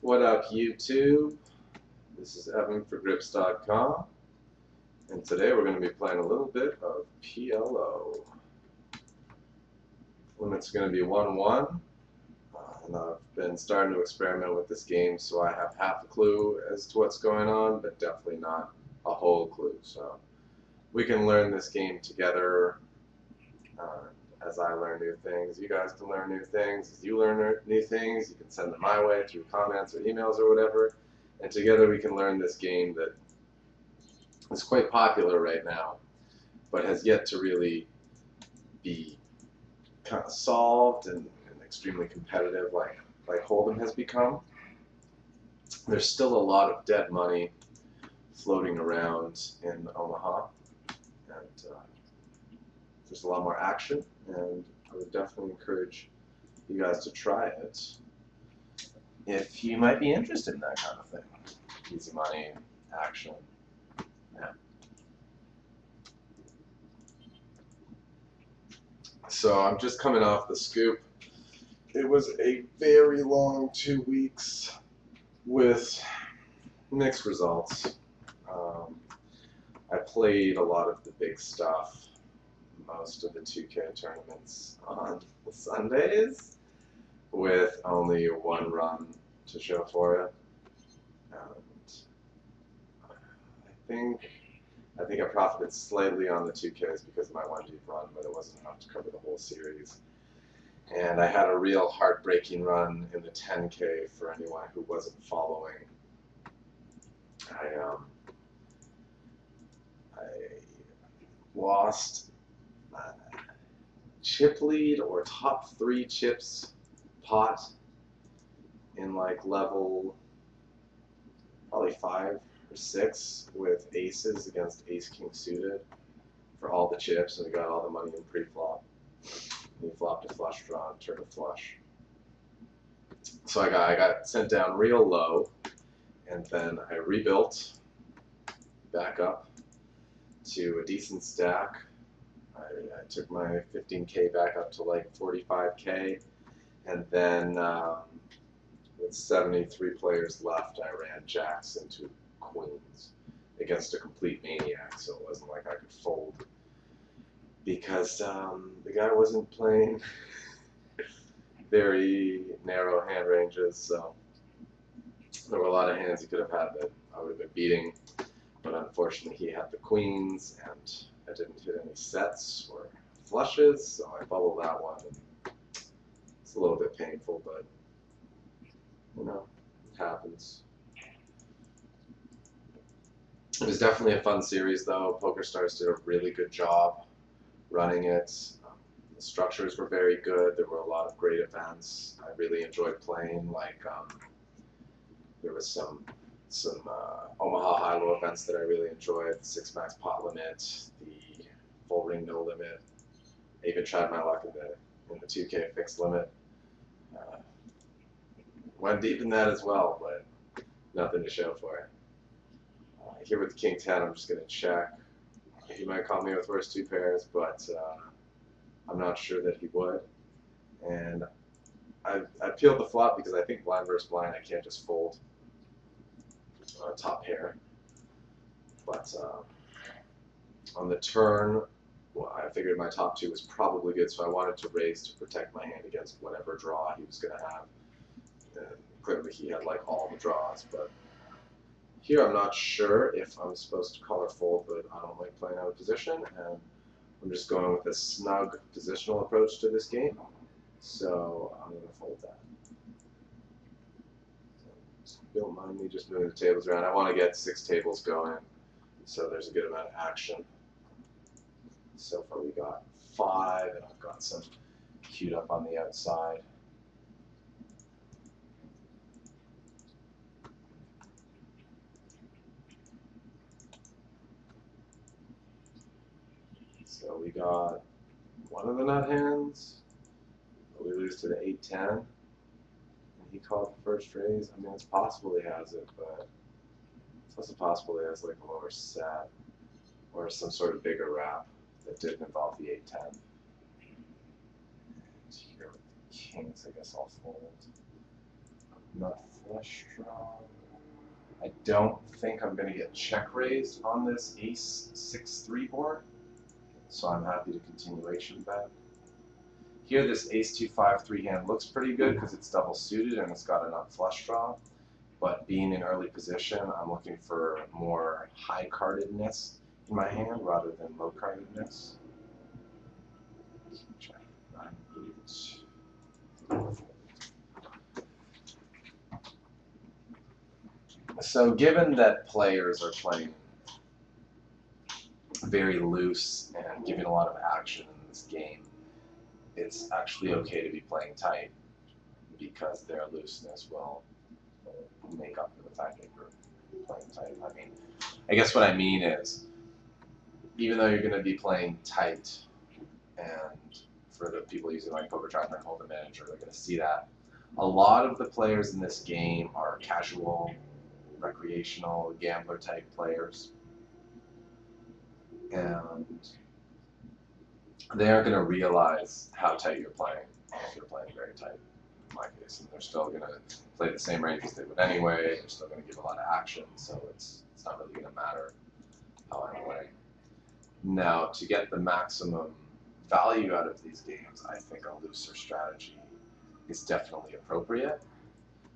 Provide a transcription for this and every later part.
What up, YouTube? This is Evan for Grips.com, and today we're going to be playing a little bit of PLO. Limit's going to be 1-1, and I've been starting to experiment with this game, so I have half a clue as to what's going on, but definitely not a whole clue. So we can learn this game together. As I learn new things, you guys can learn new things. As you learn new things, you can send them my way through comments or emails or whatever. And together we can learn this game that is quite popular right now, but has yet to really be kind of solved and extremely competitive like Hold'em has become. There's still a lot of dead money floating around in Omaha, and there's a lot more action, and I would definitely encourage you guys to try it if you might be interested in that kind of thing. Easy money, action. Yeah. So I'm just coming off the scoop. It was a very long 2 weeks with mixed results. I played a lot of the big stuff, most of the 2K tournaments on Sundays, with only one run to show for it. And I think I profited slightly on the 2Ks because of my 1 deep run, but it wasn't enough to cover the whole series. And I had a real heartbreaking run in the 10K for anyone who wasn't following. I lost chip lead or top 3 chips pot in like level probably 5 or 6 with aces against ace-king suited for all the chips, and we got all the money in pre-flop. And he flopped a flush draw and turned a flush. So I got sent down real low, and then I rebuilt back up to a decent stack. I took my 15K back up to like 45K, and then with 73 players left, I ran jacks into queens against a complete maniac, so it wasn't like I could fold because the guy wasn't playing very narrow hand ranges, so there were a lot of hands he could have had that I would have been beating, but unfortunately he had the queens, and I didn't hit any sets or flushes, so I bubbled that one, and it's a little bit painful, but you know, it happens. It was definitely a fun series, though. PokerStars did a really good job running it. The structures were very good. There were a lot of great events. I really enjoyed playing. Like there was some Omaha high-low events that I really enjoyed. The 6-max pot limit, the full ring no limit. I even tried my luck in the 2K fixed limit. Went deep in that as well, but nothing to show for it. Here with the King 10, I'm just going to check. He might call me with worst 2 pairs, but I'm not sure that he would. And I peeled the flop because I think blind versus blind, I can't just fold top pair. But on the turn, well, I figured my top 2 was probably good, so I wanted to raise to protect my hand against whatever draw he was going to have. And clearly he had like all the draws, but here I'm not sure if I'm supposed to call or fold, but I don't like playing out of position, and I'm just going with a snug positional approach to this game, so I'm going to fold that. So don't mind me just moving the tables around. I want to get 6 tables going, so there's a good amount of action. So far we got 5, and I've got some queued up on the outside. So we got one of the nut hands. We lose to the 8-10. And he called the first raise. I mean, it's possible he has it, but it's also possible he has like a lower set or some sort of bigger wrap that didn't involve the 8-10. And here with the kings, I guess I'll fold. Not flush draw. I don't think I'm going to get check raised on this ace 6-3 board, so I'm happy to continuation bet. Here, this ace 2-5-3 hand looks pretty good because it's double suited and it's got enough flush draw. But being in early position, I'm looking for more high cardedness in my hand rather than low cardedness. Check 9, 8. So given that players are playing very loose and giving a lot of action in this game, it's actually okay to be playing tight because their looseness will make up for the fact that you're playing tight. I mean, I guess what I mean is, even though you're going to be playing tight, and for the people using like Poker Tracker and Hold'em Manager, they're going to see that a lot of the players in this game are casual, recreational, gambler type players, and they aren't going to realize how tight you're playing if you're playing very tight. In my case, and they're still going to play the same ranges they would anyway. They're still going to give a lot of action, so it's not really going to matter how I play. Now, to get the maximum value out of these games, I think a looser strategy is definitely appropriate,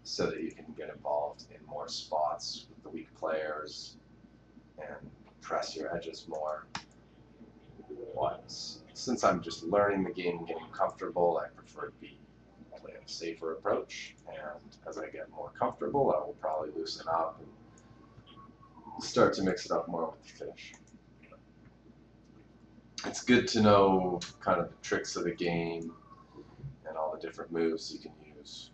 so that you can get involved in more spots with the weak players and press your edges more. But since I'm just learning the game and getting comfortable, I prefer to play a safer approach, and as I get more comfortable, I will probably loosen up and start to mix it up more with the fish. It's good to know kind of the tricks of the game and all the different moves you can use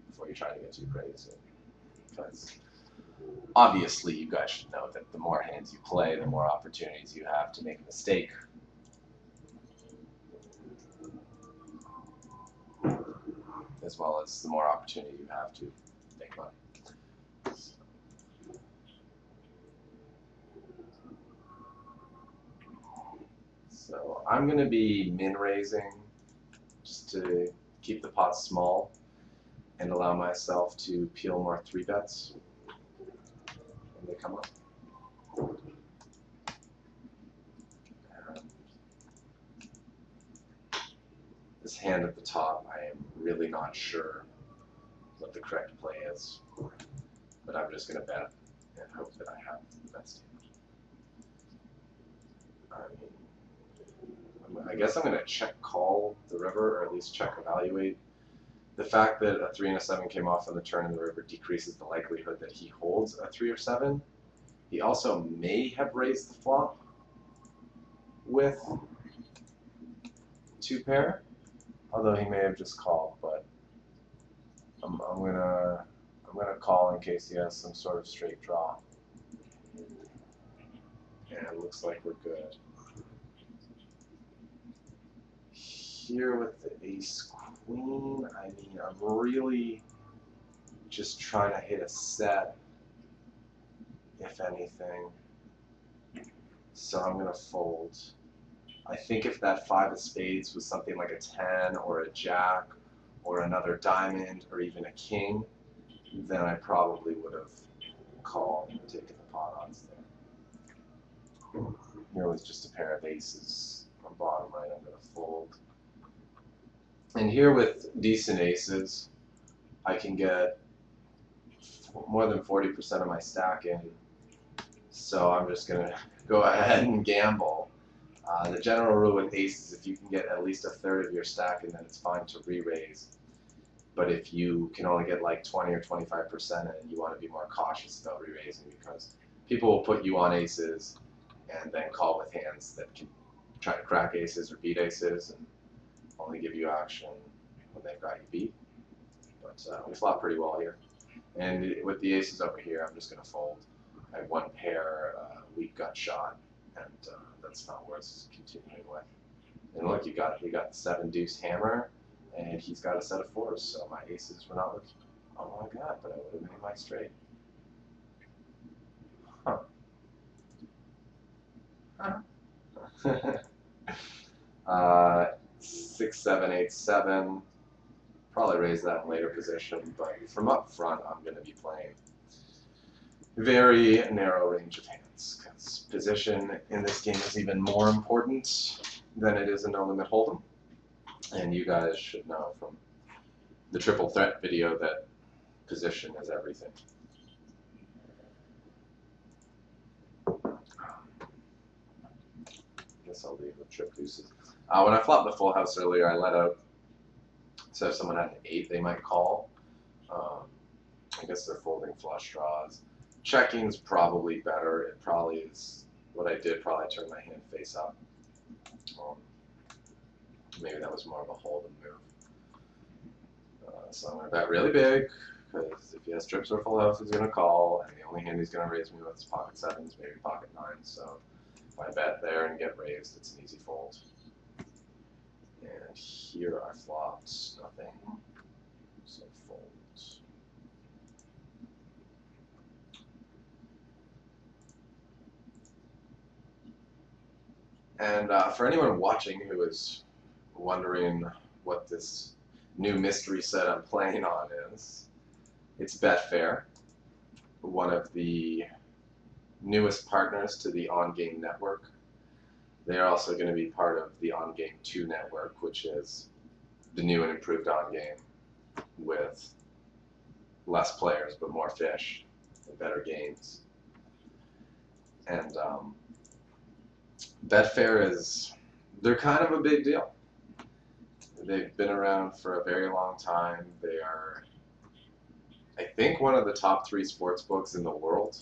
before you try to get too crazy. Because obviously you guys should know that the more hands you play, the more opportunities you have to make a mistake. As well as the more opportunity you have to make money. So I'm going to be min-raising just to keep the pot small and allow myself to peel more 3-bets when they come up. And this hand at the top, I am really not sure what the correct play is, but I'm just going to bet and hope that I have the best hand. I guess I'm going to check call the river, or at least check evaluate. The fact that a 3 and a 7 came off on the turn in the river decreases the likelihood that he holds a 3 or 7. He also may have raised the flop with 2 pair, although he may have just called. But I'm gonna call in case he has some sort of straight draw. And it looks like we're good. Here with the ace queen, I mean, I'm really just trying to hit a set, if anything. So I'm going to fold. I think if that 5 of spades was something like a 10 or a jack or another diamond or even a king, then I probably would have called and taken the pot odds there. Here was just a pair of aces on bottom right. I'm going to fold. And here with decent aces, I can get more than 40% of my stack in. So I'm just going to go ahead and gamble. The general rule with aces, if you can get at least a third of your stack in, then it's fine to re-raise. But if you can only get like 20 or 25% in, you want to be more cautious about re-raising, because people will put you on aces and then call with hands that can try to crack aces or beat aces and only give you action when they've got you beat. But we flop pretty well here. And with the aces over here, I'm just going to fold. I have 1 pair, weak gut shot, and that's not worth continuing with. And look, he got the 7 deuce hammer, and he's got a set of 4s, so my aces were not looking, oh my god, but I would have made my straight. Huh. 6, 7, 8, 7. Probably raise that in later position, but from up front, I'm going to be playing very narrow range of hands, because position in this game is even more important than it is in No Limit Hold'em. And you guys should know from the triple threat video that position is everything. I guess I'll leave with trip deuces. When I flopped the full house earlier, I let out, so if someone had an 8, they might call. I guess they're folding flush draws. Checking's probably better. It probably is what I did, probably turned my hand face up. Maybe that was more of a hold and move. So I'm going to bet really big, because if he has trips or full house, he's going to call, and the only hand he's going to raise me with is pocket 7s, maybe pocket 9s. So if I bet there and get raised, it's an easy fold. And here I flopped nothing, so fold. And for anyone watching who is wondering what this new mystery set I'm playing on is, it's Betfair, one of the newest partners to the On Game network. They are also going to be part of the On Game 2 network, which is the new and improved On Game with less players but more fish and better games. And Betfair they're kind of a big deal. They've been around for a very long time. They are, I think, one of the top 3 sports books in the world.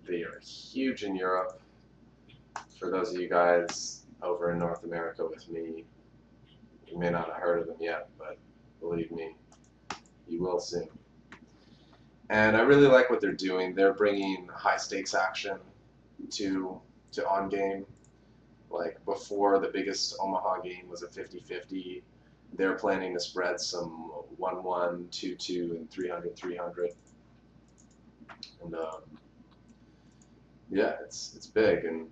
They are huge in Europe. For those of you guys over in North America with me, you may not have heard of them yet, but believe me, you will soon. And I really like what they're doing. They're bringing high stakes action to On Game. Like before, the biggest Omaha game was a 50-50. They're planning to spread some 1-1, 2-2, and 300-300. And yeah, it's big, and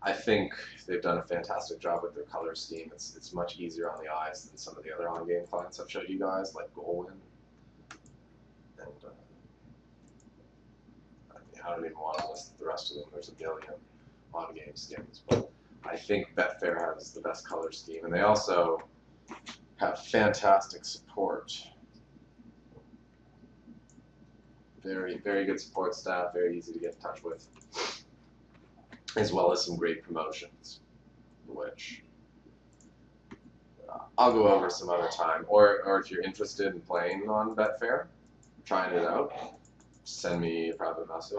I think they've done a fantastic job with their color scheme. It's much easier on the eyes than some of the other on-game clients I've showed you guys, like Golwyn. And I don't even want to list the rest of them. There's a billion on-game skins, but I think Betfair has the best color scheme, and they also have fantastic support. Very, very good support staff, very easy to get in touch with, as well as some great promotions, which I'll go over some other time. Or if you're interested in playing on Betfair, trying it out, send me a private message.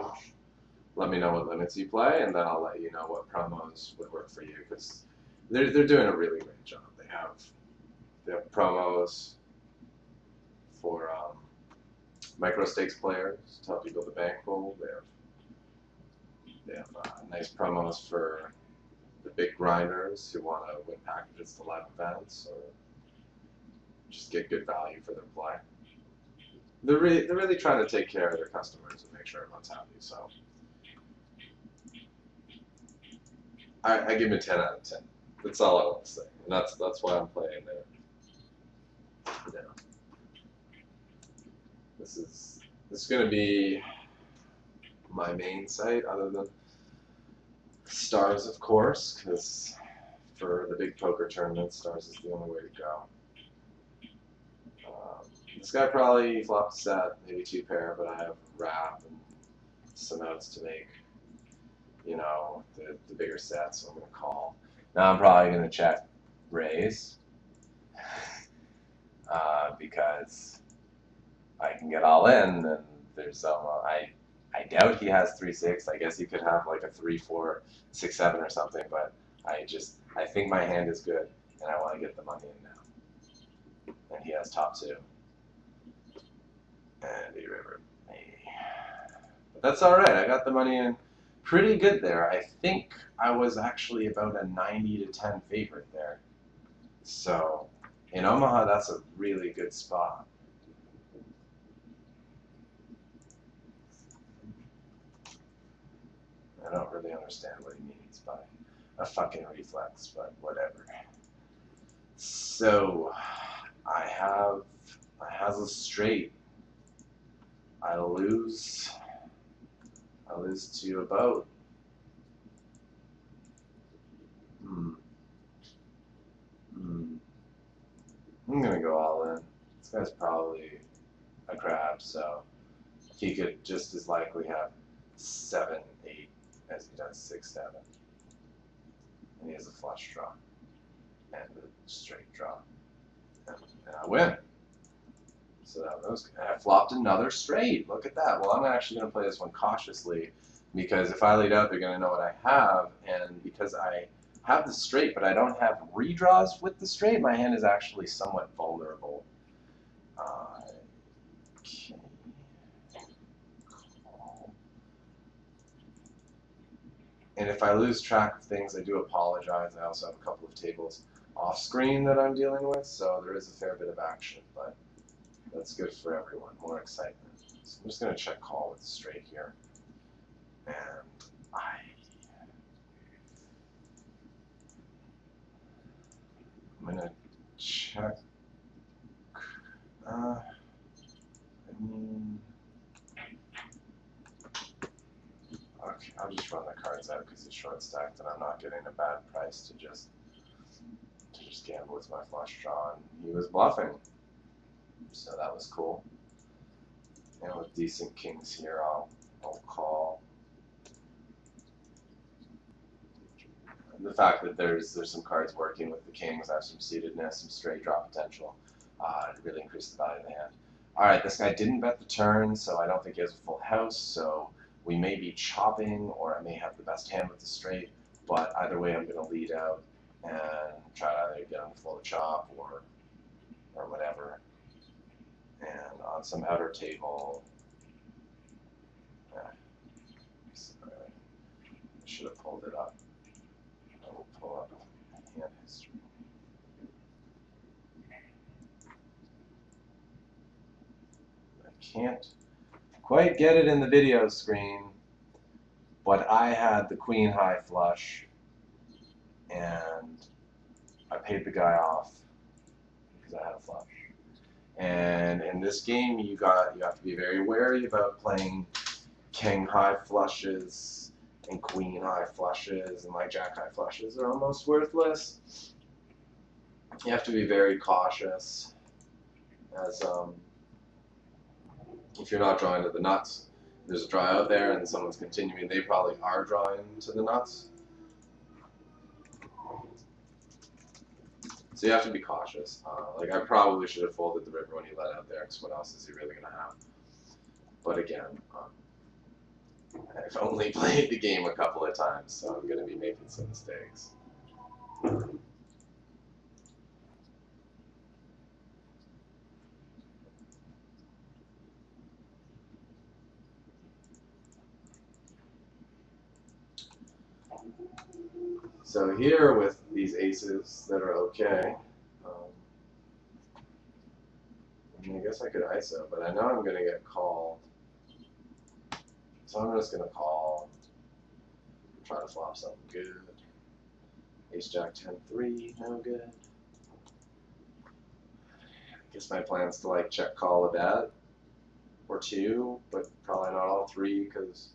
Let me know what limits you play, and then I'll let you know what promos would work for you, because they're doing a really great job. They have promos for micro stakes players to help you build a bankroll. They have nice promos for the big grinders who want to win packages to live events or just get good value for their play. They're really trying to take care of their customers and make sure everyone's happy. So I give them a 10 out of 10. That's all I want to say, and that's why I'm playing there. Yeah. This is going to be my main site, other than Stars, of course, because for the big poker tournament, Stars is the only way to go. This guy probably flopped a set, maybe 2 pair, but I have wrap and some outs to make, you know, the bigger sets, so I'm going to call. Now I'm probably going to check raise, because I can get all in, and there's I doubt he has 3-6. I guess he could have like a 3-4, 6-7 or something, but I think my hand is good, and I want to get the money in now. And he has top 2. And he rivered me. But that's alright, I got the money in pretty good there. I think I was actually about a 90-10 favorite there. So in Omaha, that's a really good spot. I don't really understand what he means by a fucking reflex, but whatever. So I have a straight. I lose to about. I'm gonna go all in. This guy's probably a crab, so he could just as likely have 7, 8 as he does 6, 7. And he has a flush draw and a straight draw, and I win. So that was good. I flopped another straight. Look at that. Well, I'm actually going to play this one cautiously because if I lead out, they're going to know what I have, and because I have the straight, but I don't have redraws with the straight, my hand is actually somewhat vulnerable. Okay. And if I lose track of things, I do apologize. I also have a couple of tables off screen that I'm dealing with, so there is a fair bit of action, but that's good for everyone. More excitement. So I'm just going to check call with straight here. And I'm going to check. Okay, I'll just run the cards out because he's short stacked and I'm not getting a bad price to just gamble with my flush draw. And he was bluffing. So that was cool. And with decent kings here, I'll call. And the fact that there's some cards working with the kings, I have some seatedness, some straight draw potential, to really increase the value of the hand. All right, this guy didn't bet the turn, so I don't think he has a full house. So we may be chopping, or I may have the best hand with the straight. But either way, I'm going to lead out and try to either get him to fold a chop or whatever. And on some outer table, I should have pulled it up. I will pull up hand history. I can't quite get it in the video screen, but I had the queen high flush, and I paid the guy off because I had a flush. And in this game, you have to be very wary about playing king high flushes and queen high flushes, and like jack high flushes are almost worthless. You have to be very cautious, as if you're not drawing to the nuts, there's a draw out there and someone's continuing, they probably are drawing to the nuts. So you have to be cautious. Like I probably should have folded the river when he let out there, because what else is he really going to have? But again, I've only played the game a couple of times, so I'm going to be making some mistakes. So here with these aces that are okay, I mean, I guess I could ISO, but I know I'm going to get called. So I'm just going to call, try to flop something good. Ace Jack 10-3, no good. I guess my plan's to like check call a bet or two, but probably not all three because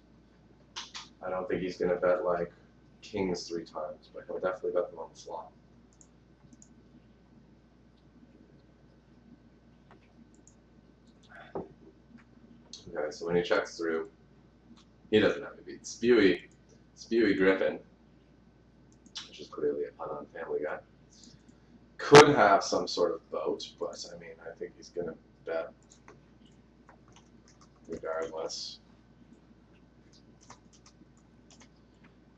I don't think he's going to bet like kings 3 times, but he'll definitely bet them on the flop. Okay, so when he checks through, he doesn't have to beat Spewy Griffin, which is clearly a pun on Family Guy. Could have some sort of boat, but I mean, I think he's going to bet regardless.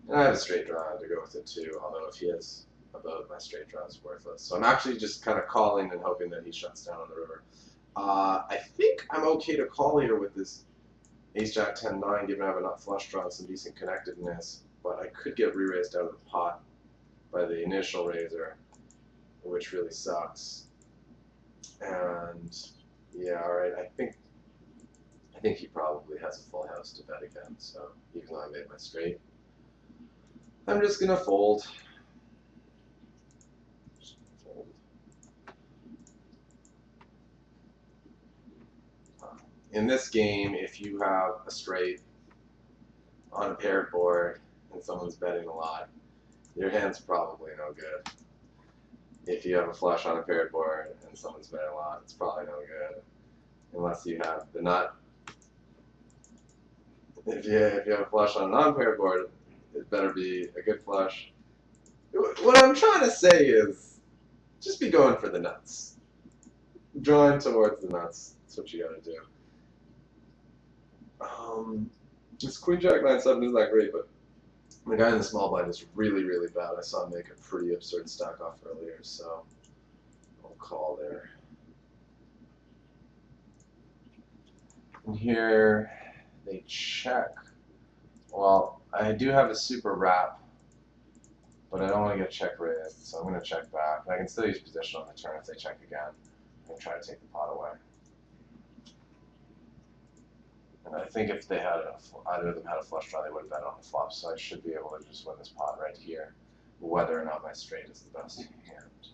And I have a straight draw to go with it too, although if he has a boat, my straight draw is worthless. So I'm actually just kind of calling and hoping that he shuts down on the river. I think I'm okay to call here with this Ace Jack 10-9, given I have enough flush draw and some decent connectedness, but I could get re-raised out of the pot by the initial raiser, which really sucks. And yeah, all right, I think he probably has a full house to bet again, so even though I made my straight, I'm just gonna fold. In this game, if you have a straight on a paired board and someone's betting a lot, your hand's probably no good. If you have a flush on a paired board and someone's betting a lot, it's probably no good. Unless you have the nut. If you have a flush on a non-paired board, it better be a good flush. What I'm trying to say is, just be going for the nuts. Drawing towards the nuts. That's what you gotta do. This Queen Jack 9-7 isn't that great, but the guy in the small blind is really, really bad. I saw him make a pretty absurd stack off earlier, so I'll call there. And here they check. Well, I do have a super wrap, but I don't want to get check raised, so I'm going to check back. And I can still use position on the turn if they check again and try to take the pot away. And I think if they had either of them had a flush draw, they would have bet on the flop, so I should be able to just win this pot right here, whether or not my straight is the best hand.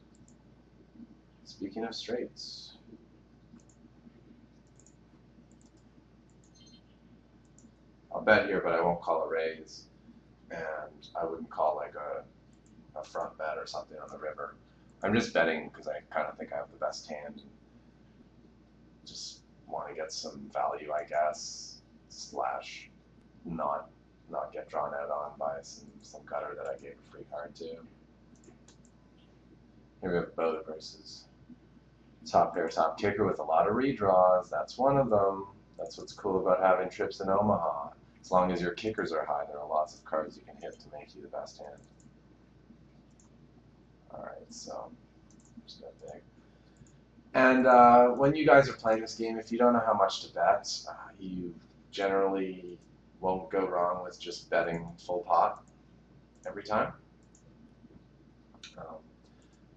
Speaking of straights, I'll bet here, but I won't call a raise, and I wouldn't call like a front bet or something on the river. I'm just betting because I kind of think I have the best hand, and just want to get some value, I guess, slash not get drawn out on by some gutter that I gave a free card to. Here we have both versus top pair, top kicker with a lot of redraws. That's one of them. That's what's cool about having trips in Omaha. As long as your kickers are high, there are lots of cards you can hit to make you the best hand. Alright, so just go big. And when you guys are playing this game, if you don't know how much to bet, you generally won't go wrong with just betting full pot every time.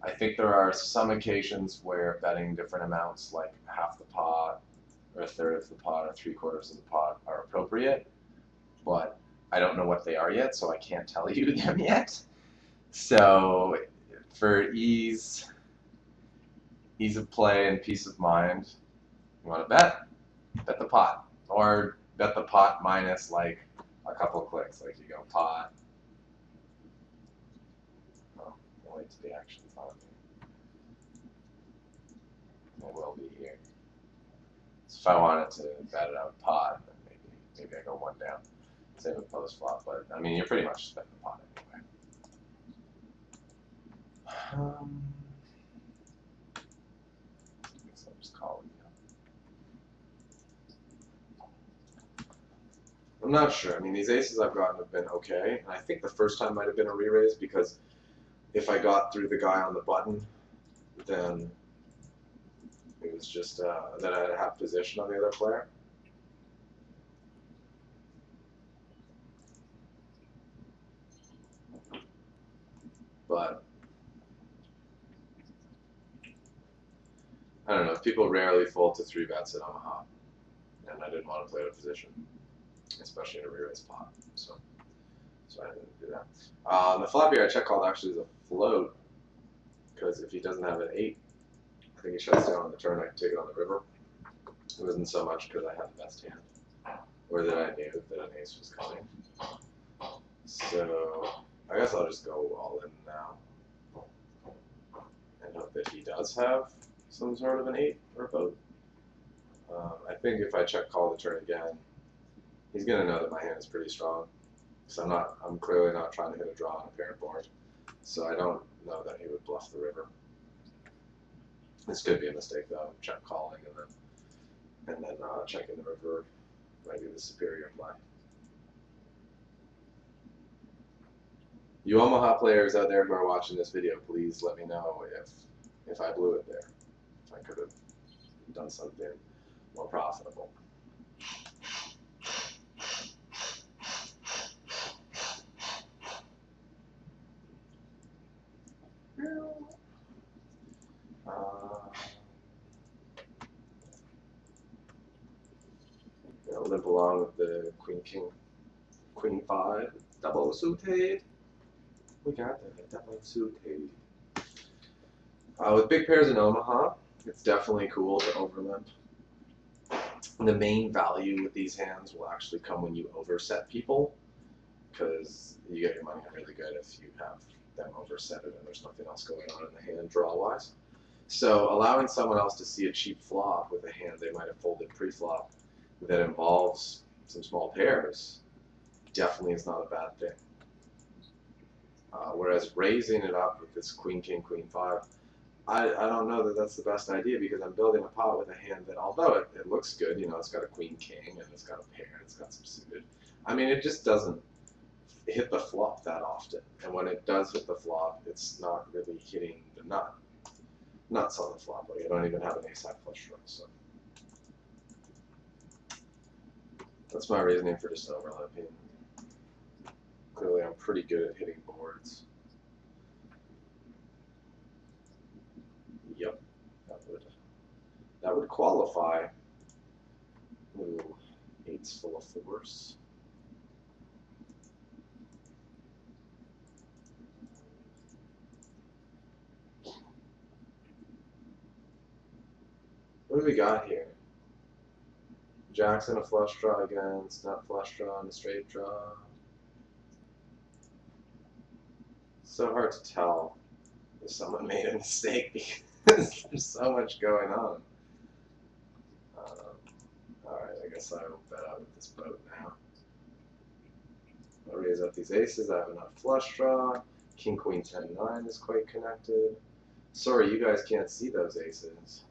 I think there are some occasions where betting different amounts, like half the pot, or a third of the pot, or 3/4 of the pot, are appropriate, but I don't know what they are yet, so I can't tell you them yet. So for ease of play and peace of mind, you want to bet the pot, or bet the pot minus like a couple of clicks, like you go pot. Oh, I'll wait till the action's on me. It will be here. So if I wanted to bet it out pot, then maybe I go one down, save with post flop. But I mean, you're pretty much just betting the pot anyway. So I'm just calling you. I'm not sure. I mean, these aces I've gotten have been okay. And I think the first time might have been a re-raise, because if I got through the guy on the button, then it was just that I had a half position on the other player. But I don't know. People rarely fold to 3 bets at Omaha, and I didn't want to play out of position, especially in a re-raise pot. So I didn't do that. The flop here I check called actually is a float, because if he doesn't have an 8, I think he shuts down on the turn. I can take it on the river. It wasn't so much because I had the best hand, or that I knew that an ace was coming. So I guess I'll just go all in now and hope that he does have some sort of an 8 or both. I think if I check call the turn again, he's going to know that my hand is pretty strong. So I'm clearly not trying to hit a draw on a paired board. So I don't know that he would bluff the river. This could be a mistake though, check calling and then checking the river might be the superior play. You Omaha players out there who are watching this video, please let me know if I blew it there. If I could have done something more profitable. I'll limp along with the Queen King, Queen 5, double suited. We got that, double suited. With big pairs in Omaha, it's definitely cool to overlimp. The main value with these hands will actually come when you overset people, because you get your money really good if you have them overset it and there's nothing else going on in the hand draw-wise. So allowing someone else to see a cheap flop with a hand they might have folded pre-flop that involves some small pairs definitely is not a bad thing. Whereas raising it up with this queen, king, queen, five, I don't know that that's the best idea, because I'm building a pot with a hand that, although it looks good, you know, it's got a queen, king, and it's got a pair, and it's got some suited. I mean, it just doesn't hit the flop that often. And when it does hit the flop, it's not really hitting the nuts on the flop. Like, I don't even have an ace-high flush draw, so. That's my reasoning for just overlapping. Clearly, I'm pretty good at hitting boards. Yep, that would qualify. Ooh, eight's full of fours. What do we got here? Jackson a flush draw against, not flush draw and a straight draw. So hard to tell if someone made a mistake because there's so much going on. Alright, I guess I will bet out with this boat now. I'll raise up these aces. I have enough flush draw. King, queen, 10, 9 is quite connected. Sorry, you guys can't see those aces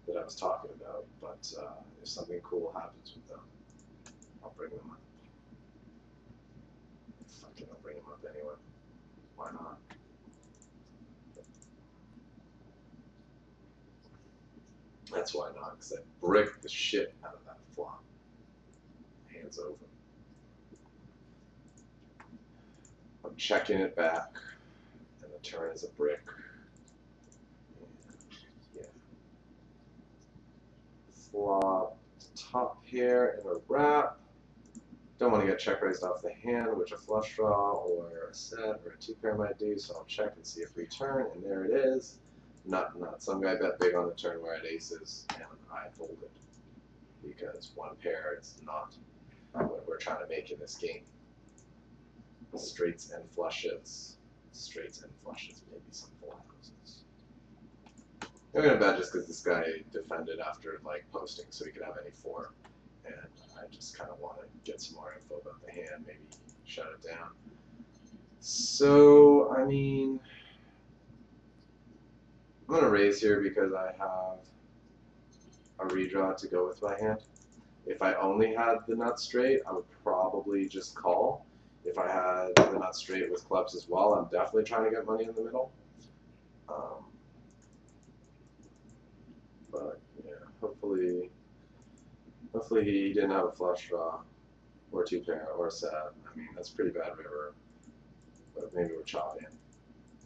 that I was talking about, but if something cool happens with them, I'll bring them up. Fucking, I'll bring them up anyway. Why not? That's why not, because I bricked the shit out of that flop. Hands over. I'm checking it back, and the turn is a brick. Yeah. Flop, top pair, and a wrap. Don't want to get check raised off the hand, which a flush draw or a set or a two pair might do, so I'll check and see if we turn, and there it is. Not. Some guy bet big on the turn where I had aces, and I folded. Because one pair is not what we're trying to make in this game. Straights and flushes. Straights and flushes, maybe some full houses. I'm going to bet just because this guy defended after like posting so he could have any four. And I just kind of want to get some more info about the hand, maybe shut it down. So, I mean, I'm going to raise here because I have a redraw to go with my hand. If I only had the nut straight, I would probably just call. If I had the nut straight with clubs as well, I'm definitely trying to get money in the middle. But yeah, hopefully he didn't have a flush draw or two pair or a set. I mean, that's pretty bad river, but maybe we're chopping.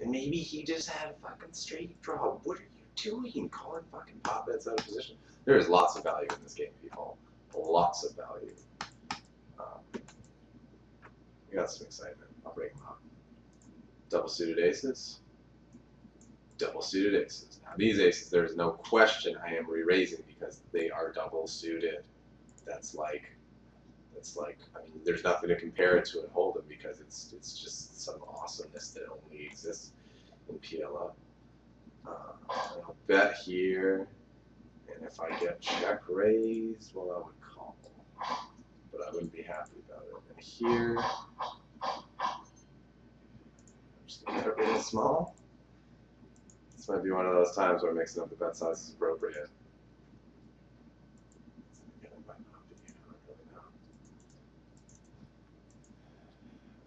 And maybe he just had a fucking straight draw. What are you doing? Calling fucking pot bets out of position. There is lots of value in this game, people. Lots of value. We got some excitement. I'll break them up. Double suited aces. Double suited aces. Now these aces, there is no question I am re-raising because they are double suited. That's like, I mean, there's nothing to compare it to in Hold'em because it's just some awesomeness that only exists in PLO. I'll bet here, and if I get check raised, well, I would call, but I wouldn't be happy about it. And here, I'm just gonna get it really small. This might be one of those times where mixing up the bet size is appropriate.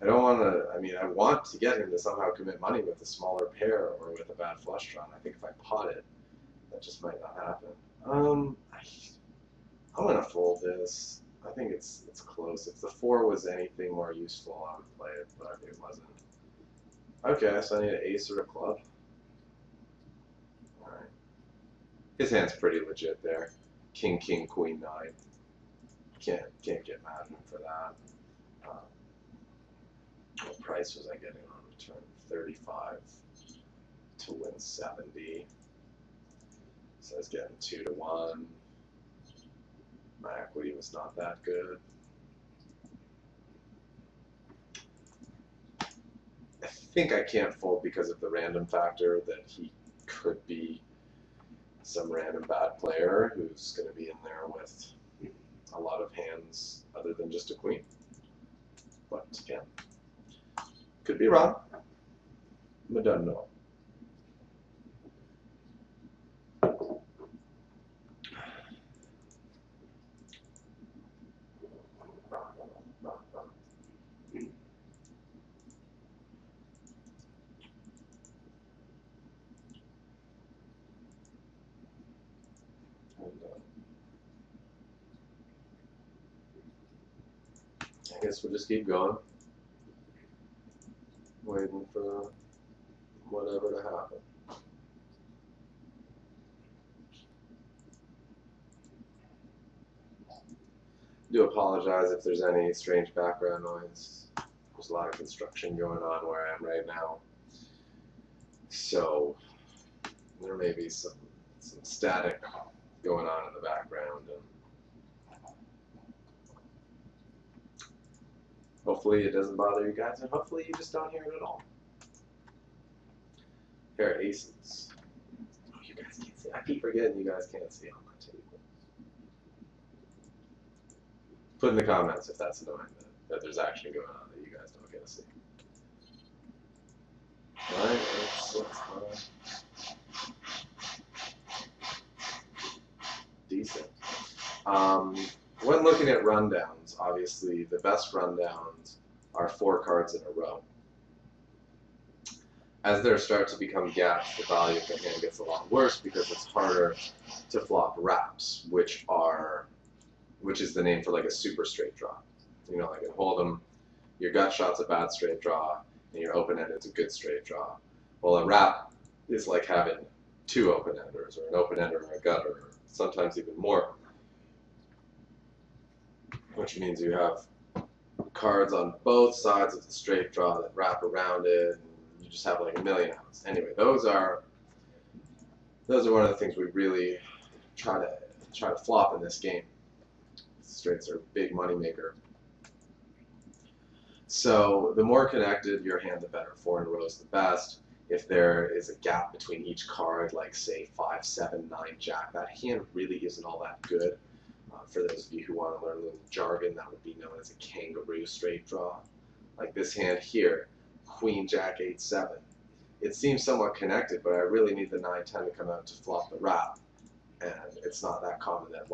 I don't want to, I mean, I want to get him to somehow commit money with a smaller pair or with a bad flush draw. And I think if I pot it, that just might not happen. I'm going to fold this. I think it's close. If the 4 was anything more useful, I would play it, but it wasn't. Okay, so I need an ace or a club. Alright. His hand's pretty legit there. King, king, queen, 9. Can't get mad at him for that. What price was I getting on return? 35 to win 70. So I was getting 2 to 1. My equity was not that good. I think I can't fold because of the random factor that he could be some random bad player who's going to be in there with a lot of hands other than just a queen. But again, could be wrong. I don't know. I guess we'll just keep going, waiting for whatever to happen. Do apologize if there's any strange background noise. There's a lot of construction going on where I am right now, so there may be some static going on in the background, and hopefully it doesn't bother you guys, and hopefully you just don't hear it at all. Pair of aces. Oh, you guys can't see. I keep forgetting you guys can't see on my table. Put in the comments if that's annoying, that there's action going on that you guys don't get to see. Alright, that's decent. When looking at rundowns, obviously the best rundowns are 4 cards in a row. As there start to become gaps, the value of the hand gets a lot worse because it's harder to flop wraps, which is the name for like a super straight draw. You know, like in Hold'em, your gut shot's a bad straight draw, and your open-ended's a good straight draw. Well, a wrap is like having 2 open-enders, or an open-ender or a gutter, or sometimes even more, which means you have cards on both sides of the straight draw that wrap around it, and you just have like a million outs. Anyway, those are one of the things we really try to flop in this game. Straights are a big money maker. So the more connected your hand, the better. 4 in a row is the best. If there is a gap between each card, like say 5, 7, 9, Jack, that hand really isn't all that good. For those of you who want to learn a little jargon, that would be known as a kangaroo straight draw. Like this hand here, Queen, Jack, 8, 7. It seems somewhat connected, but I really need the 9, 10 to come out to flop the wrap. And it's not that common that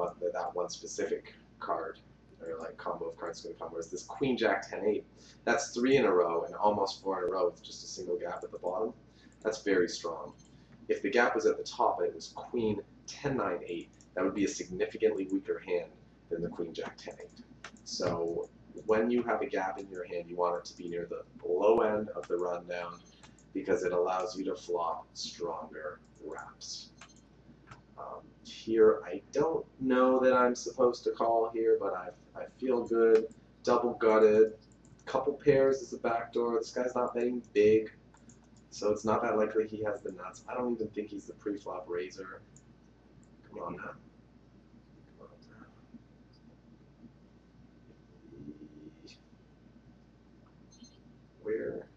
one specific card or like combo of cards is going to come. Whereas this Queen, Jack, 10, 8, that's 3 in a row and almost 4 in a row with just a single gap at the bottom. That's very strong. If the gap was at the top and it was Queen, 10, 9, 8, that would be a significantly weaker hand than the Queen, Jack, 10, 8. So when you have a gap in your hand, you want it to be near the low end of the rundown because it allows you to flop stronger wraps. Here, I don't know that I'm supposed to call here, but I feel good. Double gutted, couple pairs is a backdoor. This guy's not betting big, so it's not that likely he has the nuts. I don't even think he's the pre-flop raiser. Come on now. Come on now. Where?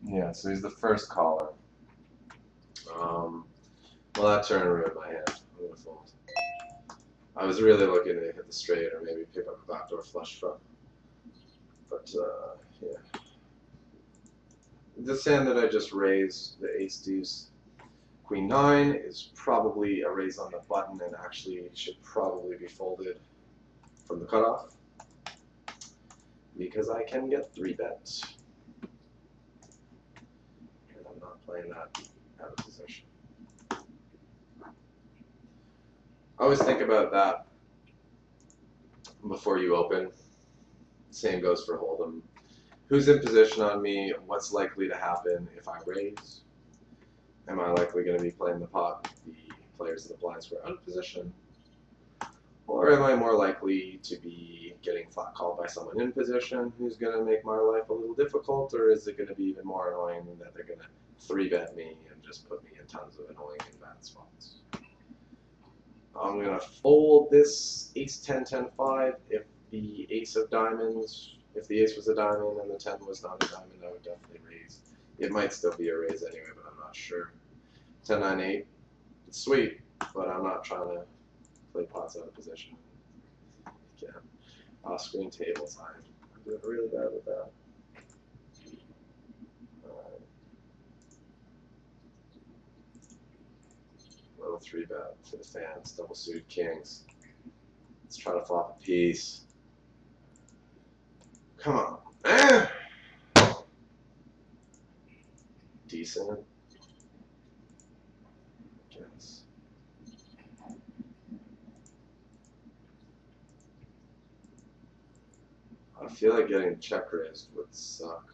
Yeah, so he's the first caller. Well, that turn ruined my hand. I'm gonna fold. I was really looking to hit the straight or maybe pick up a backdoor flush from. But, yeah. This hand that I just raised, the ace deuce, Queen 9, is probably a raise on the button and actually should probably be folded from the cutoff because I can get 3 bets. And I'm not playing that out of position. Always think about that before you open. Same goes for Hold'em. Who's in position on me? What's likely to happen if I raise? Am I likely going to be playing the pot with the players in the blinds who are out of position? Or am I more likely to be getting flat called by someone in position who's going to make my life a little difficult, or is it going to be even more annoying that they're going to 3-bet me and just put me in tons of annoying and bad spots? I'm going to fold this ace 10, 10, 5 if the ace of diamonds, if the ace was a diamond and the 10 was not a diamond, I would definitely raise. It might still be a raise anyway, but I'm not sure. 10, 9, 8, it's sweet, but I'm not trying to play pots out of position. Again, off-screen table time. I'm doing really bad with that. Alright. Little 3-bet for the fans, double suited kings. Let's try to flop a piece. Come on. Decent. Yes. I feel like getting check raised would suck.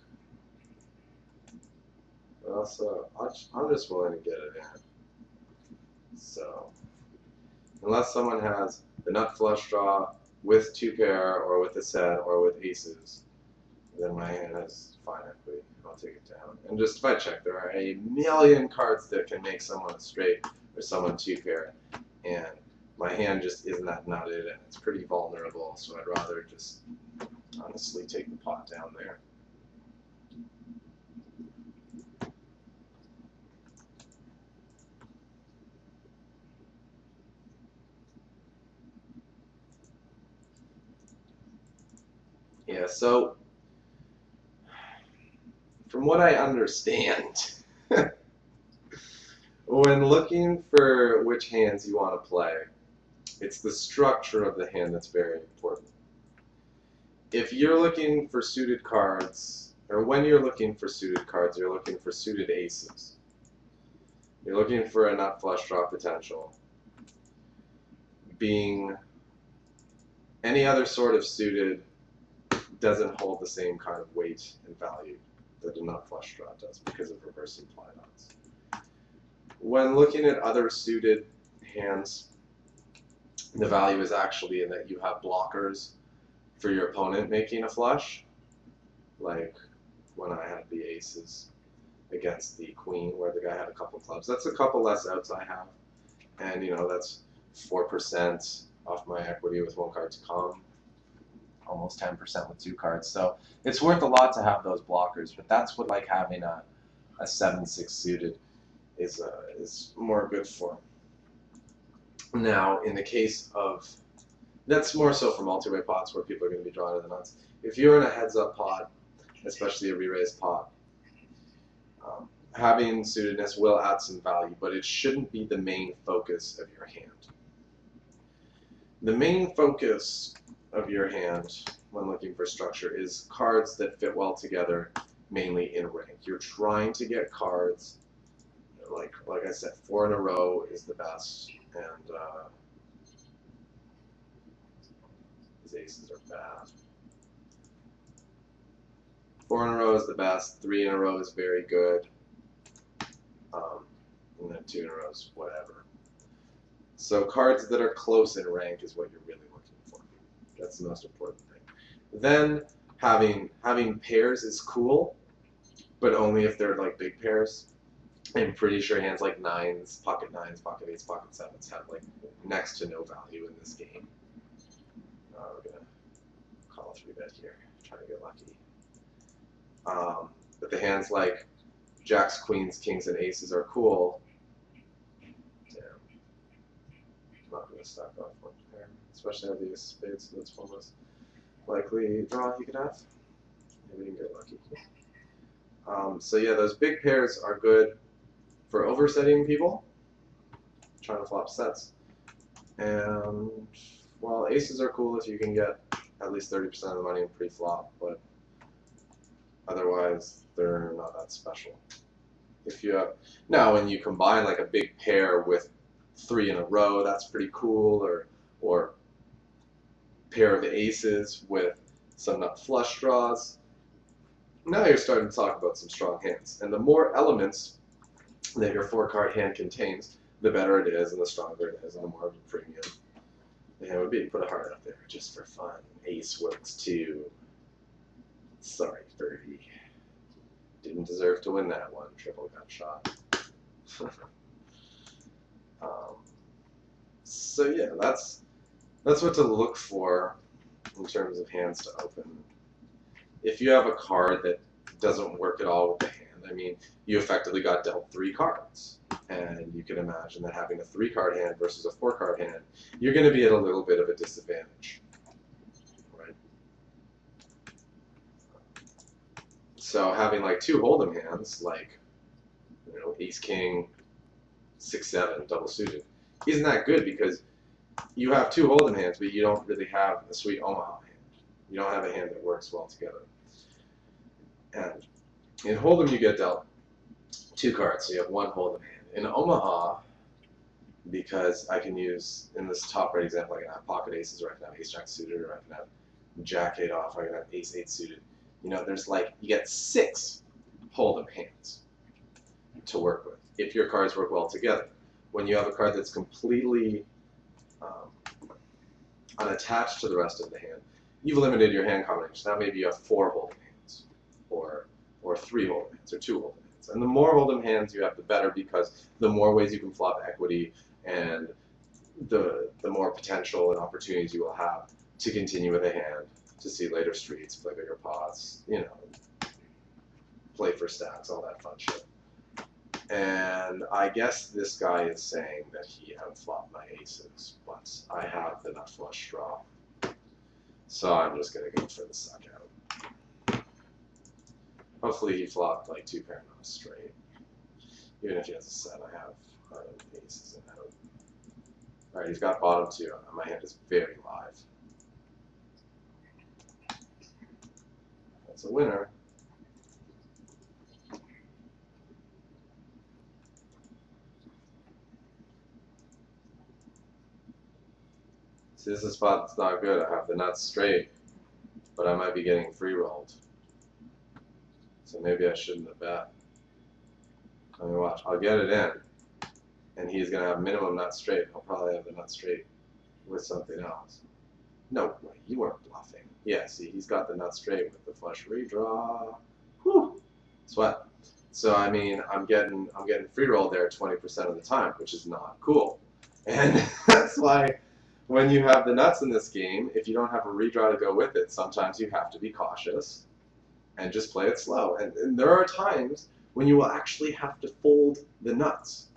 But also, I'm just willing to get it in. So, unless someone has the nut flush draw with 2-pair or with a set or with aces, then my hand has fine equity. I'll take it down. And just if I check, there are a million cards that can make someone a straight or someone 2-pair, and my hand just isn't that nutted and it's pretty vulnerable, so I'd rather just honestly take the pot down there. Yeah, so from what I understand, when looking for which hands you want to play, it's the structure of the hand that's very important. If you're looking for suited cards, or when you're looking for suited cards, you're looking for suited aces. You're looking for a nut flush draw potential. Being any other sort of suited doesn't hold the same kind of weight and value that a nut flush draw does because of reverse implied odds. When looking at other suited hands, the value is actually in that you have blockers for your opponent making a flush, like when I had the aces against the queen where the guy had a couple clubs. That's a couple less outs I have, and you know, that's 4% off my equity with 1 card to come, almost 10% with 2 cards. So it's worth a lot to have those blockers, but that's what like having a 7-6 suited is more good for. Now, in the case of, that's more so for multi-way pots where people are going to be drawing to the nuts. If you're in a heads-up pot, especially a re-raised pot, having suitedness will add some value, but it shouldn't be the main focus of your hand. The main focus of your hand when looking for structure is cards that fit well together, mainly in rank. You're trying to get cards, like I said, 4 in a row is the best, and these aces are bad. 4 in a row is the best, 3 in a row is very good, and then 2 in a row is whatever. So cards that are close in rank is what you're really looking for. That's the most important thing. Then having pairs is cool, but only if they're like big pairs. I'm pretty sure hands like 9s, pocket 9s, pocket 8s, pocket 7s have like next to no value in this game. We're gonna call a 3-bet here, try to get lucky. But the hands like jacks, queens, kings, and aces are cool. Damn. I'm not gonna stack off 1 pair, especially have the ace of spades, so that's one less likely draw he could have. Maybe he can get lucky. So yeah, those big pairs are good for oversetting people, trying to flop sets. And while aces are cool if you can get at least 30% of the money in pre-flop, but otherwise they're not that special. If you have, now when you combine like a big pair with 3 in a row, that's pretty cool, or pair of aces with some nut flush draws. Now you're starting to talk about some strong hands, and the more elements that your 4-card hand contains, the better it is, and the stronger it is, and the more of a premium Yeah, it would be put a heart out there just for fun. Ace works too. Sorry, birdie. Didn't deserve to win that one. Triple got shot. um, so yeah, that's what to look for in terms of hands to open. If you have a card that doesn't work at all with the hand, I mean, you effectively got dealt 3 cards. And you can imagine that having a 3-card hand versus a 4-card hand, you're going to be at a little bit of a disadvantage. Right? So having like 2 hold'em hands, like, you know, ace, king, 6, 7, double suited, isn't that good because you have 2 hold'em hands, but you don't really have a sweet Omaha hand. You don't have a hand that works well together. And in hold'em, you get dealt 2 cards, so you have 1 hold'em hand. In Omaha, because I can use, in this top right example, I can have pocket aces, or I can have ace jack suited, or I can have jack 8 off, or I can have ace 8 suited. You know, there's like, you get 6 hold'em hands to work with if your cards work well together. When you have a card that's completely unattached to the rest of the hand, you've limited your hand combination. Now maybe you have 4 hold'em hands, or 3 hold'em hands, or 2 hold'em hands. And the more hold'em hands you have, the better, because the more ways you can flop equity, and the more potential and opportunities you will have to continue with a hand, to see later streets, play bigger pots, you know, play for stacks, all that fun shit. And I guess this guy is saying that he outflopped my aces, but I have the nut flush draw. So I'm just going to go for the suck out. Hopefully he flopped like 2 pair nuts straight. Even if he has a set, I have aces and out. Alright, he's got bottom 2. My hand is very live. That's a winner. See, this is a spot that's not good. I have the nuts straight, but I might be getting free rolled. So maybe I shouldn't have bet. I mean, watch. I'll get it in, and he's going to have minimum nut straight. I'll probably have the nut straight with something else. No way, you weren't bluffing. Yeah, see, he's got the nut straight with the flush redraw. Whew, sweat. So I mean, I'm getting free rolled there 20% of the time, which is not cool. And that's why when you have the nuts in this game, if you don't have a redraw to go with it, sometimes you have to be cautious and just play it slow. And there are times when you will actually have to fold the nuts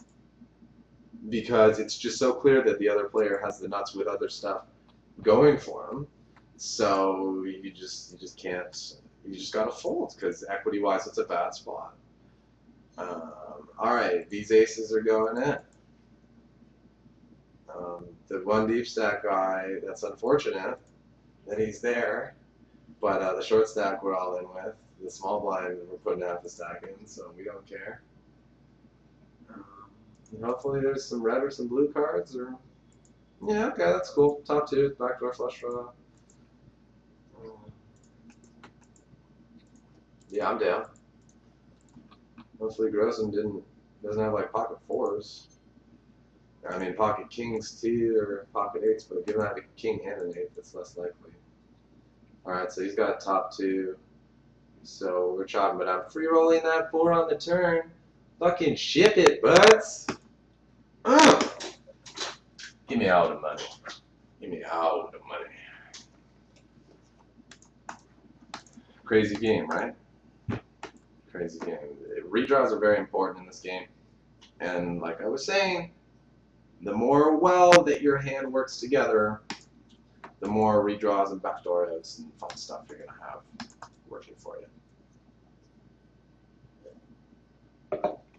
because it's just so clear that the other player has the nuts with other stuff going for him. So you just can't. You just gotta fold because equity-wise, it's a bad spot. All right, these aces are going in. The one deep stack guy, that's unfortunate that he's there, but the short stack we're all in with. The small blind we're putting half the stack in, so we don't care. And hopefully there's some red or some blue cards, or yeah, okay, that's cool. Top 2, backdoor flush draw. Yeah, I'm down. Hopefully Grossman doesn't have like pocket 4s. I mean, pocket kings too, or pocket 8s, but given I have a king and an 8, that's less likely. Alright, so he's got top 2. So we're chopping, but I'm free rolling that 4 on the turn. Fucking ship it, buds! Give me all the money. Give me all the money. Crazy game, right? Crazy game. Redraws are very important in this game. And like I was saying, the more well that your hand works together, the more redraws and backdoor outs and fun stuff you're going to have working for you.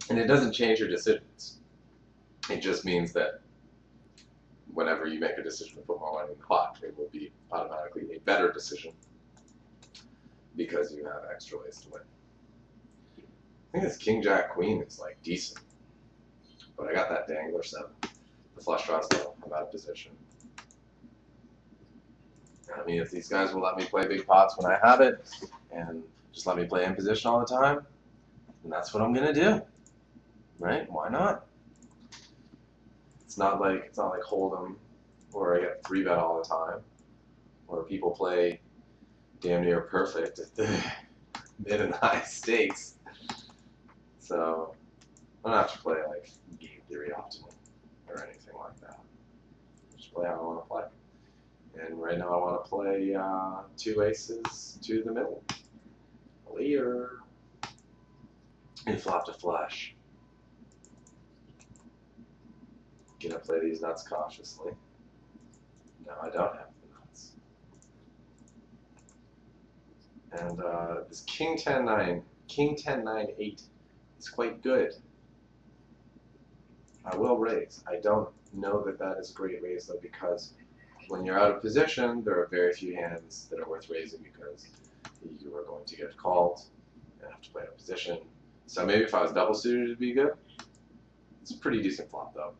And it doesn't change your decisions. It just means that whenever you make a decision to put more money in the pot, it will be automatically a better decision because you have extra ways to win. I think this king, jack, queen is like decent, but I got that dangler 7. The flush draws low. I'm out of position. I mean, if these guys will let me play big pots when I have it, and just let me play in position all the time, then that's what I'm gonna do, right? Why not? It's not like hold'em or I get 3-bet all the time, or people play damn near perfect at the mid and high stakes. So I don't have to play like game theory optimal or anything like that. Just play how I want to play. And right now I want to play 2 aces to the middle. Later. And flop to flush. Gonna play these nuts cautiously. No, I don't have the nuts. And this King 10-9, King 10-9-8 is quite good. I will raise. I don't know that that is a great raise though, because when you're out of position, there are very few hands that are worth raising because you are going to get called and have to play out of position. So maybe if I was double suited, it'd be good. It's a pretty decent flop though.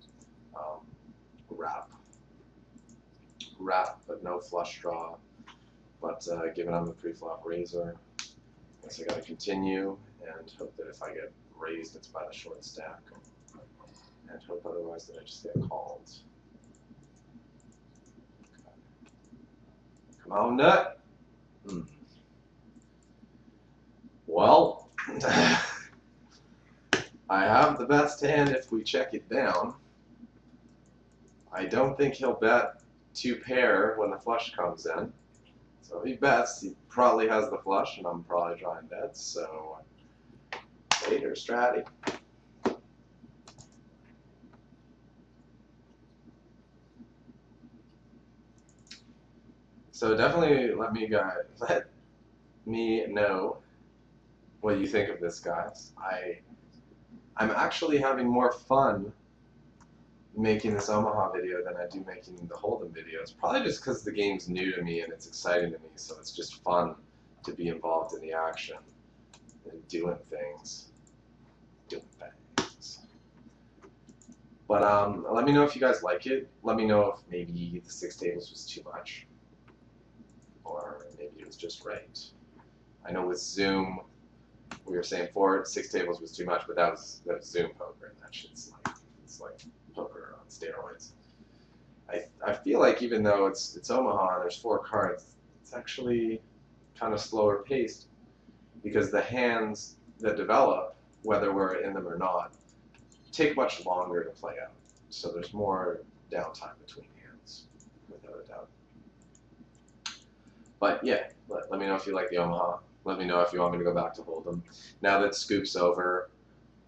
Wrap, but no flush draw. But given I'm the pre-flop raiser, I guess I gotta continue and hope that if I get raised, it's by the short stack. And hope otherwise that I just get called. Okay. Come on, nut! Well, I have the best hand if we check it down. I don't think he'll bet 2 pair when the flush comes in. So if he bets, he probably has the flush, and I'm probably drawing bets, so later, stratty. So definitely let me know what you think of this, guys. I'm actually having more fun making this Omaha video than I do making the Hold'em videos. Probably just because the game's new to me and it's exciting to me, so it's just fun to be involved in the action and doing things. But let me know if you guys like it. Let me know if maybe the 6 tables was too much, or maybe it was just right. I know with Zoom, we were saying 6 tables was too much, but that was Zoom poker, and that shit's like poker on steroids. I feel like even though it's Omaha and there's 4 cards, it's actually kind of slower paced because the hands that develop, whether we're in them or not, take much longer to play out. So there's more downtime between hands, without a doubt. But yeah, let me know if you like the Omaha. Let me know if you want me to go back to Hold'em. Now that Scoop's over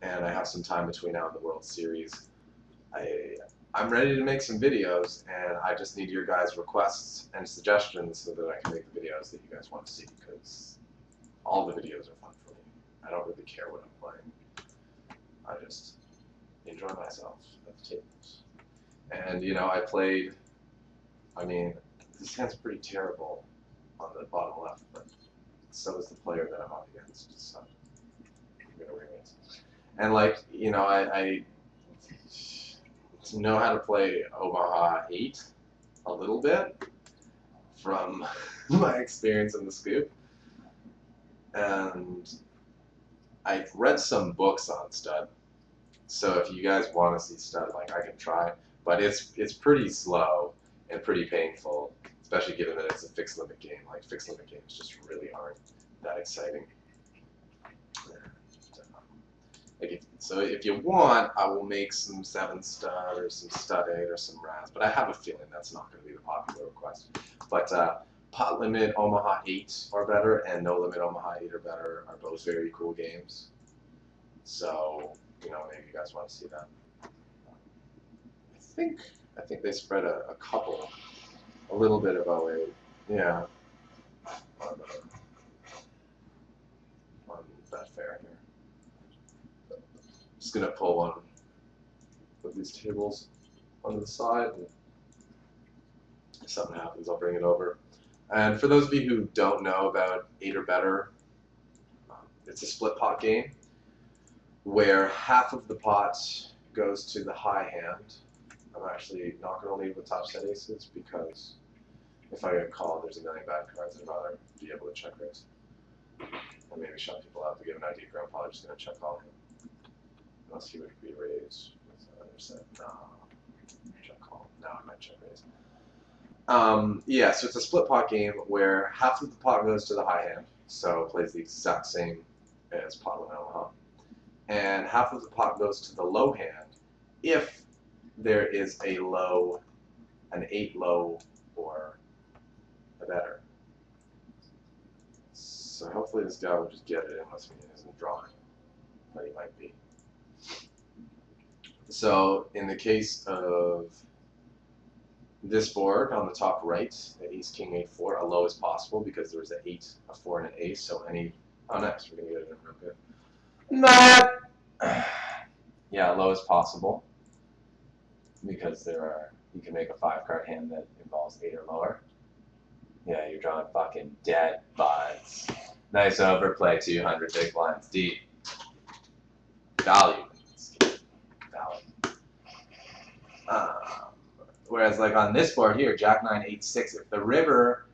and I have some time between now and the World Series, I'm ready to make some videos, and I just need your guys' requests and suggestions so that I can make the videos that you guys want to see, because all the videos are fun for me. I don't really care what I'm playing. I just enjoy myself at the tables. And, you know, I mean, this hand's pretty terrible on the bottom left, but so is the player that I'm up against, so I'm going to raise. And, like, you know, I know how to play Omaha 8 a little bit from my experience in the Scoop. And I've read some books on stud. So if you guys want to see stud, like, I can try. But it's pretty slow and pretty painful, especially given that it's a fixed limit game. Like, fixed limit games just really aren't that exciting. So if you want, I will make some 7 stud or some stud 8 or some Raz, but I have a feeling that's not going to be the popular request. But pot limit Omaha 8 are better, and no limit Omaha 8 are better are both very cool games. So, you know, maybe you guys want to see that. I think they spread a couple, a little bit of 08, yeah, on Betfair here. Just gonna pull one of these tables onto the side, and if something happens, I'll bring it over. And for those of you who don't know about 8 or better, it's a split pot game where half of the pot goes to the high hand. I'm actually not going to lead with top set aces because if I get called, there's a million bad cards I'd rather be able to check raise. And maybe shut people out to give an idea. I'm probably just going to check call him. Unless he would be raised with the other set. No. Check call. No, I might check raise. Yeah, so it's a split pot game where half of the pot goes to the high hand, so it plays the exact same as pot one Omaha, and half of the pot goes to the low hand if there is a low, an 8 low or a better. So hopefully this guy will just get it unless he isn't drawing, but he might be. So in the case of this board on the top right, the ace, king, 8, 4, a low is possible because there's an 8, a 4, and an ace, so any, oh nice, we're going to get it in real good. Not, yeah, low is possible because there are, you can make a 5-card hand that involves 8 or lower. Yeah, you're drawing fucking dead buds. Nice overplay, 200 big blinds deep. Value. Value. Whereas like on this board here, Jack 9, 8, 6, if the river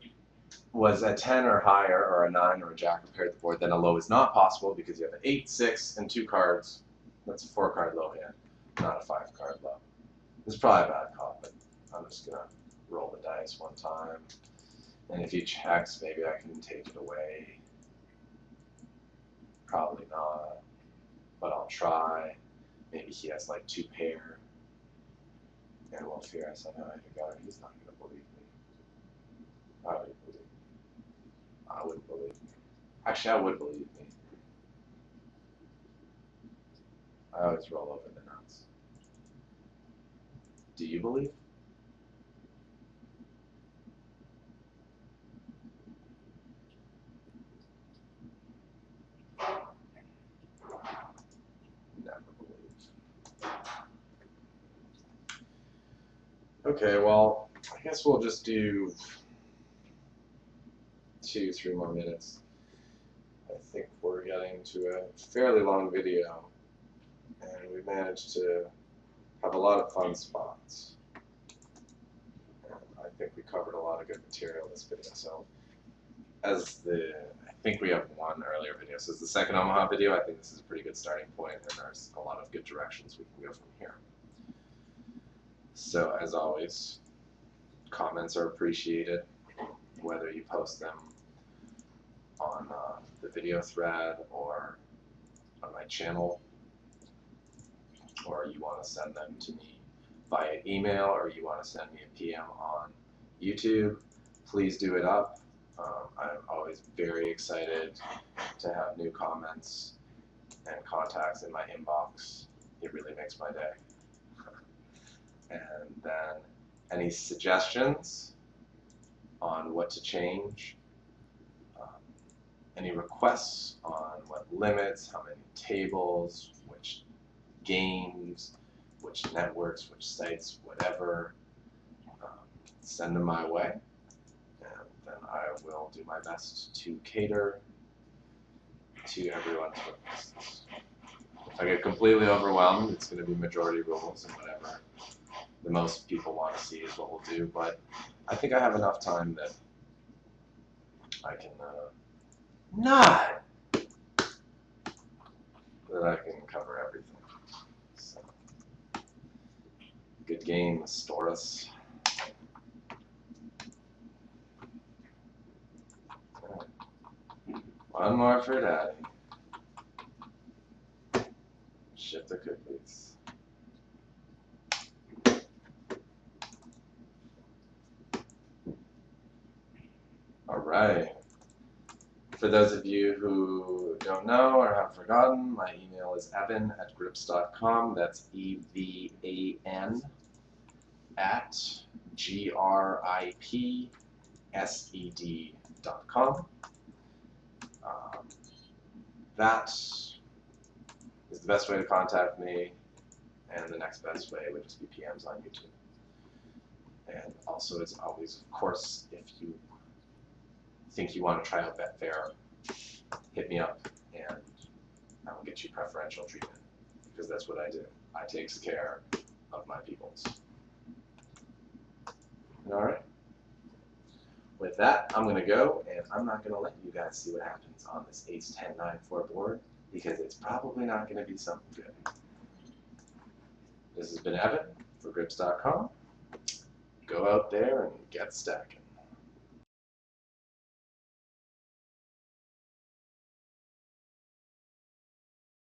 was a 10 or higher, or a 9 or a jack paired the board, then a low is not possible because you have an 8, 6, and 2 cards. That's a 4-card low hand, not a 5-card low. This is probably a bad call, but I'm just going to roll the dice one time. And if he checks, maybe I can take it away. Probably not, but I'll try. Maybe he has like 2 pair. And we'll figure out somehow I got it. He's not going to believe me. I would believe me. I wouldn't believe me. Actually, I would believe me. I always roll over the nuts. Do you believe? Never believe. Okay, well, I guess we'll just do 2-3 more minutes. I think we're getting to a fairly long video, and we managed to have a lot of fun spots. And I think we covered a lot of good material in this video. So, I think we have one earlier video. So, it's the second Omaha video. I think this is a pretty good starting point, and there's a lot of good directions we can go from here. So, as always, comments are appreciated, whether you post them on the video thread or on my channel, or you want to send them to me via email, or you want to send me a PM on YouTube, please do it up. I'm always very excited to have new comments and contacts in my inbox. It really makes my day. And then any suggestions on what to change, any requests on what limits, how many tables, which games, which networks, which sites, whatever, send them my way, and then I will do my best to cater to everyone's requests. If I get completely overwhelmed, it's going to be majority rules and whatever the most people want to see is what we'll do, but I think I have enough time that I can cover everything. So, good game, Storis. One more for Daddy. Ship the cookies. All right. For those of you who don't know or have forgotten, my email is evan@grips.com. That's EVAN at GRIPSED.com. That is the best way to contact me, and the next best way would just be PMs on YouTube. And also, as always, of course, if you think you want to try out Betfair, hit me up and I will get you preferential treatment, because that's what I do. I take care of my peoples. Alright. With that, I'm going to go, and I'm not going to let you guys see what happens on this Ace 10 9 4 board, because it's probably not going to be something good. This has been Evan for Grips.com, go out there and get stacking.